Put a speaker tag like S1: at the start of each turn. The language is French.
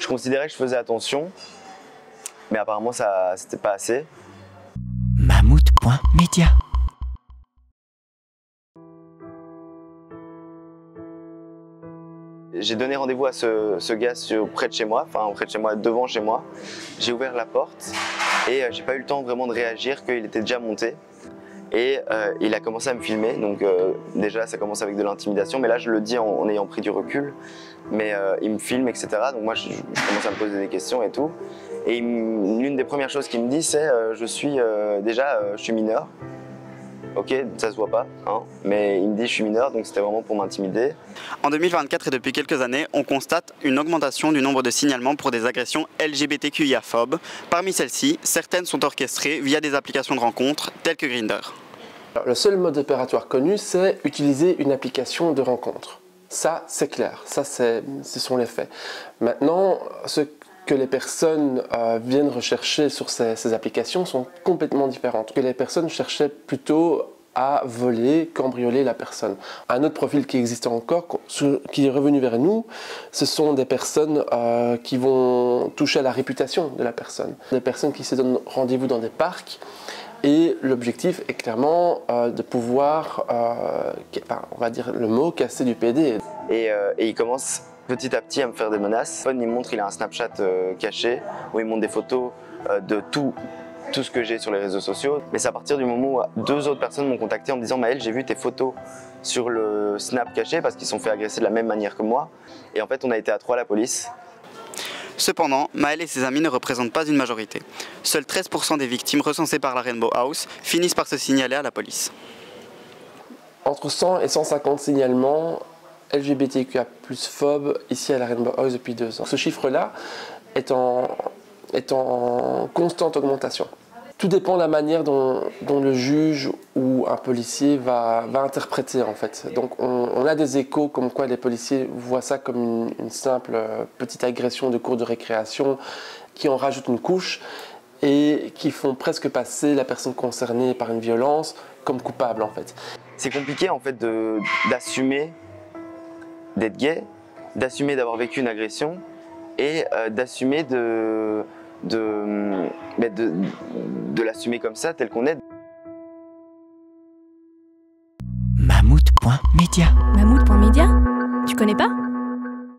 S1: Je considérais que je faisais attention, mais apparemment ça c'était pas assez.
S2: Mammouth.media.
S1: J'ai donné rendez-vous à ce gars près de chez moi, enfin près de chez moi, devant chez moi. J'ai ouvert la porte et j'ai pas eu le temps vraiment de réagir, qu'il était déjà monté. Et il a commencé à me filmer, donc déjà ça commence avec de l'intimidation, mais là je le dis en ayant pris du recul. Mais il me filme, etc. Donc moi je commence à me poser des questions et tout. Et l'une des premières choses qu'il me dit c'est je suis mineur. Ok, ça se voit pas, hein, mais il me dit je suis mineur, donc c'était vraiment pour m'intimider.
S3: En 2024 et depuis quelques années, on constate une augmentation du nombre de signalements pour des agressions LGBTQIA-phobes. Parmi celles-ci, certaines sont orchestrées via des applications de rencontres telles que Grindr.
S4: Alors, le seul mode opératoire connu, c'est utiliser une application de rencontre. Ça, c'est clair, ça, ce sont les faits. Maintenant, ce que les personnes viennent rechercher sur ces applications sont complètement différentes. Que les personnes cherchaient plutôt à voler, cambrioler la personne. Un autre profil qui existe encore, qui est revenu vers nous, ce sont des personnes qui vont toucher à la réputation de la personne. Des personnes qui se donnent rendez-vous dans des parcs. Et l'objectif est clairement de pouvoir, on va dire le mot, casser du PD.
S1: Et il commence petit à petit à me faire des menaces. Il me montre, il a un Snapchat caché où il montre des photos de tout ce que j'ai sur les réseaux sociaux. Mais c'est à partir du moment où deux autres personnes m'ont contacté en me disant « Maël, j'ai vu tes photos sur le Snap caché parce qu'ils se sont fait agresser de la même manière que moi. » Et en fait, on a été à 3 à la police.
S3: Cependant, Maël et ses amis ne représentent pas une majorité. Seuls 13% des victimes recensées par la Rainbow House finissent par se signaler à la police.
S4: Entre 100 et 150 signalements LGBTQIA+ phobes ici à la Rainbow House depuis 2 ans. Ce chiffre-là est en constante augmentation. Tout dépend de la manière dont le juge ou un policier va interpréter en fait. Donc on a des échos comme quoi les policiers voient ça comme une simple petite agression de cours de récréation qui en rajoute une couche et qui font presque passer la personne concernée par une violence comme coupable en fait.
S1: C'est compliqué en fait d'assumer d'être gay, d'assumer d'avoir vécu une agression et d'assumer de l'assumer comme ça, tel qu'on est.
S2: Mammouth.media.
S5: Mammouth.media? Tu connais pas?